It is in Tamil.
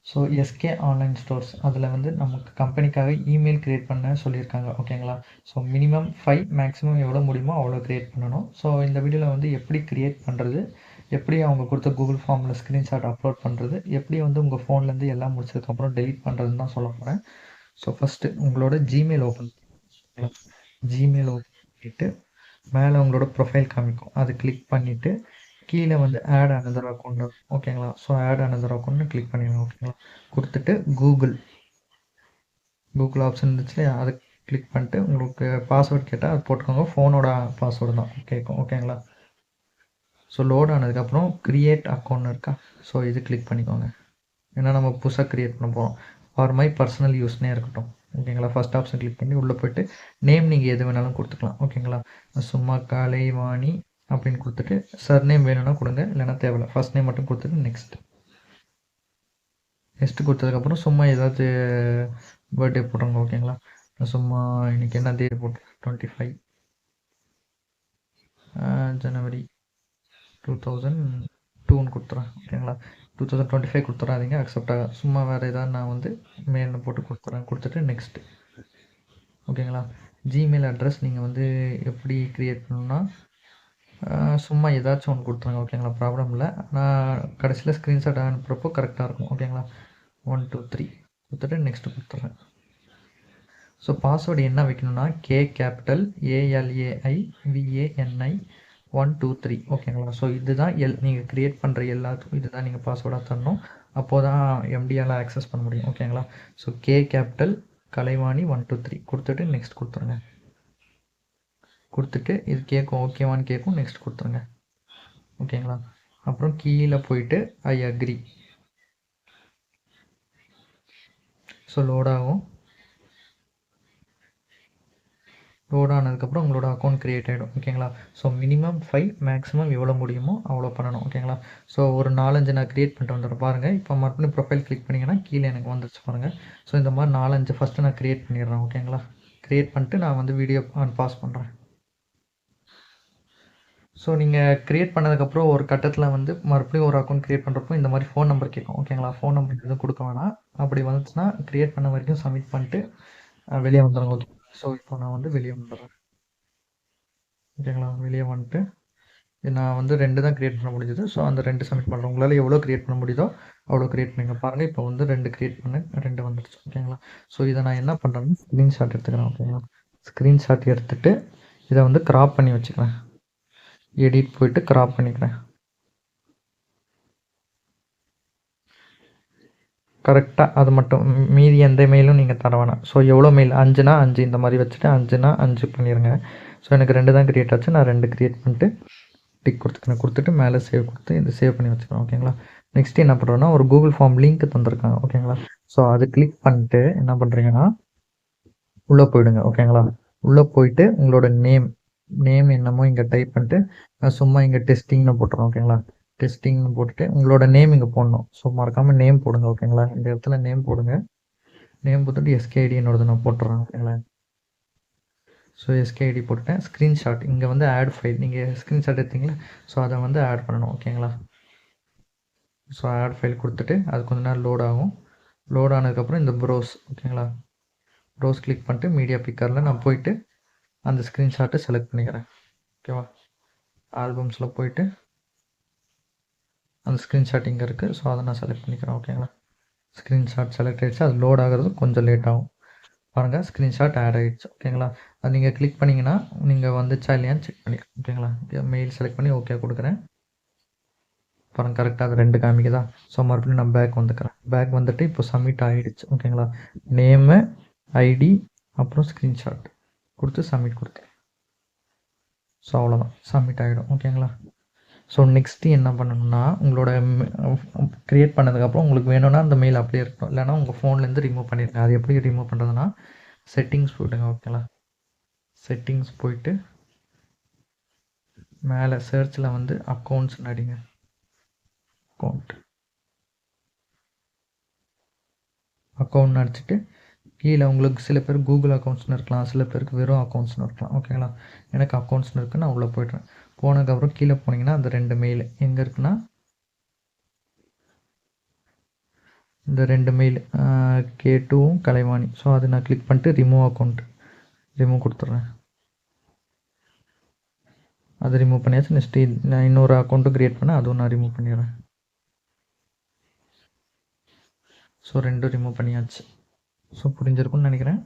ஸோ எஸ்கே ஆன்லைன் ஸ்டோர்ஸ் அதில் வந்து நமக்கு கம்பெனிக்காக இமெயில் க்ரியேட் பண்ண சொல்லியிருக்காங்க. ஓகேங்களா? ஸோ மினிமம் 5 மேக்ஸிமம் எவ்வளோ முடியுமோ அவ்வளோ க்ரியேட் பண்ணணும். ஸோ இந்த வீடியோவில் வந்து எப்படி க்ரியேட் பண்ணுறது, எப்படி அவங்க கொடுத்த கூகுள் ஃபார்மில் ஸ்க்ரீன்ஷாட் அப்லோட் பண்ணுறது, எப்படி வந்து உங்கள் ஃபோன்லேருந்து எல்லாம் முடிச்சதுக்கப்புறம் டெலீட் பண்ணுறதுன்னு தான் சொல்ல போகிறேன். ஸோ ஃபஸ்ட்டு உங்களோட ஜிமெயில் ஓப்பன் பண்ணிக்கலாம். ஜிமெயில் ஓப்பன் பண்ணிவிட்டு மேலே உங்களோட ப்ரொஃபைல் காமிக்கும், அது கிளிக் பண்ணிவிட்டு கீழே வந்து ஆட் அனதர் அக்கௌண்ட். ஓகேங்களா? ஸோ ஆட் அனதர் அக்கௌண்ட்னு கிளிக் பண்ணிடுங்க. ஓகேங்களா? கொடுத்துட்டு கூகுள் ஆப்ஷன் இருந்துச்சு இல்லையா, அதை கிளிக் பண்ணிட்டு உங்களுக்கு பாஸ்வேர்ட் கேட்டால் அது போட்டுக்கோங்க. ஃபோனோட பாஸ்வேர்டு தான் கேட்கும். ஓகேங்களா? ஸோ லோட் ஆனதுக்கப்புறம் க்ரியேட் அக்கௌண்ட் இருக்கா, ஸோ இது கிளிக் பண்ணிக்கோங்க. ஏன்னா நம்ம புதுசாக க்ரியேட் பண்ண போகிறோம். ஃபார் மை பர்சனல் யூஸ்னே இருக்கட்டும். ஓகேங்களா? ஃபஸ்ட் ஆப்ஷன் கிளிக் பண்ணி உள்ளே போய்ட்டு நேம் நீங்கள் எது வேணாலும் கொடுத்துக்கலாம். ஓகேங்களா? சும்மா கலைவாணி அப்படின்னு கொடுத்துட்டு சர்நேம் வேணும்னா கொடுங்க, இல்லைனா தேவையில்ல. ஃபர்ஸ்ட் நேம் மட்டும் கொடுத்துட்டு நெக்ஸ்ட்டு கொடுத்ததுக்கப்புறம் சும்மா ஏதாச்சும் பர்த்டே போட்டுருங்க. ஓகேங்களா? சும்மா இன்றைக்கி என்ன தேதி போட்டு 25 ஜனவரி 2002ன்னு கொடுத்துறேன். ஓகேங்களா? 2025 கொடுத்துறாதீங்க, அக்செப்ட் ஆக. சும்மா வேறு ஏதாவது நான் வந்து மெயிலில் போட்டு கொடுத்துட்றேன். கொடுத்துட்டு நெக்ஸ்ட்டு. ஓகேங்களா? ஜிமெயில் அட்ரஸ் நீங்கள் வந்து எப்படி க்ரியேட் பண்ணணுன்னா சும்மா ஏதாச்சும் ஒன்று கொடுத்துருங்க. ஓகேங்களா? ப்ராப்ளம் இல்லை. நான் கடைசியில் ஸ்க்ரீன்ஷாட் அனுப்புகிறப்போ கரெக்டாக இருக்கும். ஓகேங்களா? 1 2 3 கொடுத்துட்டு நெக்ஸ்ட்டு கொடுத்துட்றேன். ஸோ பாஸ்வேர்டு என்ன வைக்கணும்னா கே கேபிட்டல் ALAIVANI 1 2 3. ஓகேங்களா? ஸோ இதுதான் நீங்கள் க்ரியேட் பண்ணுற எல்லாத்துக்கும் இதுதான் நீங்கள் பாஸ்வேர்டாக தரணும். அப்போது தான் எம்டியால் ஆக்சஸ் பண்ண முடியும். ஓகேங்களா? ஸோ கே கேபிட்டல் கலைவாணி 1 2 3 கொடுத்துட்டு நெக்ஸ்ட் கொடுத்துருங்க. கொடுத்துட்டு இது கேட்கும், ஓகேவான்னு கேட்கும், நெக்ஸ்ட் கொடுத்துருங்க. ஓகேங்களா? அப்புறம் கீழே போயிட்டு ஐ அக்ரி. ஸோ லோட் ஆகும். லோட் ஆனதுக்கப்புறம் உங்களோட அக்கௌண்ட் க்ரியேட் ஆகிடும். ஓகேங்களா? ஸோ மினிமம் 5 மேக்ஸிமம் எவ்வளோ முடியுமோ அவ்வளோ பண்ணணும். ஓகேங்களா? ஸோ ஒரு 4-5 நான் க்ரியேட் பண்ணிட்டு வந்துடுறேன் பாருங்கள். இப்போ மறுபடியும் ப்ரொஃபைல் கிளிக் பண்ணிங்கன்னா கீழே எனக்கு வந்துருச்சு பாருங்கள். ஸோ இந்த மாதிரி 4-5 ஃபஸ்ட்டு நான் க்ரியேட் பண்ணிடுறேன். ஓகேங்களா? க்ரியேட் பண்ணிட்டு நான் வந்து வீடியோ பாஸ் பண்ணுறேன். ஸோ நீங்கள் க்ரியேட் பண்ணதுக்கப்புறம் ஒரு கட்டத்தில் வந்து மறுபடியும் ஒரு அக்கௌண்ட் க்ரியேட் பண்ணுறப்போ இந்த மாதிரி ஃபோன் நம்பர் கேட்கும். ஓகேங்களா? ஃபோன் நம்பர் எதுவும் கொடுக்க வேணாம். அப்படி வந்துச்சுன்னா க்ரியேட் பண்ண வரைக்கும் சப்மிட் பண்ணிட்டு வெளியே வந்துடுங்க. ஓகே. ஸோ இப்போ நான் வந்து வெளியே வந்துடுறேன். ஓகேங்களா? வெளியே வந்துட்டு நான் வந்து 2 தான் க்ரியேட் பண்ண முடிஞ்சது. ஸோ அந்த 2 சப்மிட் பண்ணுறேன். உங்களால் எவ்வளோ க்ரியேட் பண்ண முடியுதோ அவ்வளோ க்ரியேட் பண்ணுங்க. பாருங்கள், இப்போ வந்து 2 க்ரியேட் பண்ணேன், 2 வந்துடுச்சு. ஓகேங்களா? ஸோ இதை நான் என்ன பண்ணுறேன்னா ஸ்க்ரீன்ஷாட் எடுத்துக்கிறேன். ஓகேங்களா? ஸ்க்ரீன்ஷாட் எடுத்துகிட்டு இதை வந்து க்ராப் பண்ணி வச்சுக்கிறேன். எடிட் போயிட்டு க்ராப் பண்ணிக்கிறேன். கரெக்டாக அது மட்டும், மீதி எந்த மெயிலும் நீங்கள் தர வேணாம். ஸோ எவ்வளோ மெயில் 5னா 5 இந்த மாதிரி வச்சுட்டு 5னா 5 பண்ணிடுங்க. ஸோ எனக்கு 2 தான் க்ரியேட் ஆச்சு. நான் 2 க்ரியேட் பண்ணிட்டு டிக் கொடுத்துக்கிறேன். கொடுத்துட்டு மேலே சேவ் கொடுத்து இது சேவ் பண்ணி வச்சுக்கிறேன். ஓகேங்களா? நெக்ஸ்ட் என்ன பண்ணுறோன்னா ஒரு கூகுள் ஃபார்ம் லிங்க் தந்திருக்காங்க. ஓகேங்களா? ஸோ அது கிளிக் பண்ணிட்டு என்ன பண்ணுறீங்கன்னா உள்ளே போயிடுங்க. ஓகேங்களா? உள்ளே போயிட்டு உங்களோட நேம் என்னமோ இங்கே டைப் பண்ணிட்டு சும்மா இங்கே டெஸ்டிங்னு போட்டுறோம். ஓகேங்களா? டெஸ்டிங்னு போட்டுட்டு உங்களோட நேம் இங்கே போடணும். ஸோ மறக்காமல் நேம் போடுங்க. ஓகேங்களா? இந்த இடத்துல நேம் போடுங்க. நேம் போட்டுட்டு எஸ்கேஐடி என்னோடது நான் போட்டுறேன். ஓகேங்களா? ஸோ எஸ்கேஐடி போட்டுட்டேன். ஸ்க்ரீன்ஷாட் இங்கே வந்து ஆட் ஃபைல், நீங்கள் ஸ்க்ரீன்ஷாட் எடுத்தீங்களா, ஸோ அதை வந்து ஆட் பண்ணணும். ஓகேங்களா? ஸோ ஆட் ஃபைல் கொடுத்துட்டு அது கொஞ்ச நேரம் லோட் ஆகும். லோட் ஆனதுக்கப்புறம் இந்த ப்ரோஸ். ஓகேங்களா? ப்ரோஸ் கிளிக் பண்ணிட்டு மீடியா பிக்கரில் நான் போயிட்டு அந்த ஸ்க்ரீன்ஷாட்டை செலக்ட் பண்ணிக்கிறேன். ஓகேவா? ஆல்பம்ஸில் போயிட்டு அந்த ஸ்க்ரீன்ஷாட் இங்கே இருக்குது. ஸோ அதை நான் செலக்ட் பண்ணிக்கிறேன். ஓகேங்களா? ஸ்க்ரீன்ஷாட் செலக்ட் ஆகிடுச்சு. அது லோட் ஆகிறது கொஞ்சம் லேட் ஆகும். பாருங்கள், ஸ்க்ரீன்ஷாட் ஆட் ஆகிடுச்சு. ஓகேங்களா? அது நீங்கள் கிளிக் பண்ணிங்கன்னா நீங்கள் வந்துச்சா இல்லையான்னு செக் பண்ணிக்கலாம். ஓகேங்களா? மெயில் செலக்ட் பண்ணி ஓகே கொடுக்குறேன். பாருங்கள், கரெக்டாக அது 2 காமிக்குதா? ஸோ மறுபடியும் நான் பேக் வந்துக்கிறேன். பேக் வந்துட்டு இப்போ சப்மிட் ஆகிடுச்சு. ஓகேங்களா? நேமு, ஐடி, அப்புறம் ஸ்க்ரீன்ஷாட் கொடுத்து சப்மிட் கொடுத்தேன். ஸோ அவ்வளோதான், சப்மிட் ஆகிடும். ஓகேங்களா? ஸோ நெக்ஸ்ட்டு என்ன பண்ணணும்னா உங்களோட க்ரியேட் பண்ணதுக்கப்புறம் உங்களுக்கு வேணும்னா அந்த மெயில் அப்படியே இருக்கணும், இல்லைனா உங்கள் ஃபோன்லேருந்து ரிமூவ் பண்ணிடுங்க. அது எப்படி ரிமூவ் பண்ணுறதுனா செட்டிங்ஸ் போய்டுங்க. ஓகேங்களா? செட்டிங்ஸ் போயிட்டு மேலே சர்ச்சில் வந்து அக்கௌண்ட்ஸ் அடிங்க. அக்கௌண்ட் அடிச்சுட்டு கீழே உங்களுக்கு சில பேர் கூகுள் அக்கௌண்ட்ஸ்னு இருக்கலாம், சில பேருக்கு வெறும் அக்கௌண்ட்ஸ்னு இருக்கலாம். ஓகேங்களா? எனக்கு அக்கௌண்ட்ஸ்னு இருக்குது, நான் உள்ளே போய்ட்றேன். போனதுக்கப்புறம் கீழே போனீங்கன்னா அந்த 2 மெயில் எங்கே இருக்குன்னா இந்த 2 மெயில் K2வும் கலைவாணி. ஸோ அது நான் கிளிக் பண்ணிட்டு ரிமூவ் அக்கௌண்ட் ரிமூவ் கொடுத்துட்றேன். அது ரிமூவ் பண்ணியாச்சு. நெக்ஸ்ட்டு நான் இன்னொரு அக்கௌண்ட்டும் க்ரியேட் பண்ணேன், அதுவும் நான் ரிமூவ் பண்ணிடுறேன். ஸோ 2 ரிமூவ் பண்ணியாச்சு. ஸோ புரிஞ்சிருக்கும்னு நினைக்கிறேன்.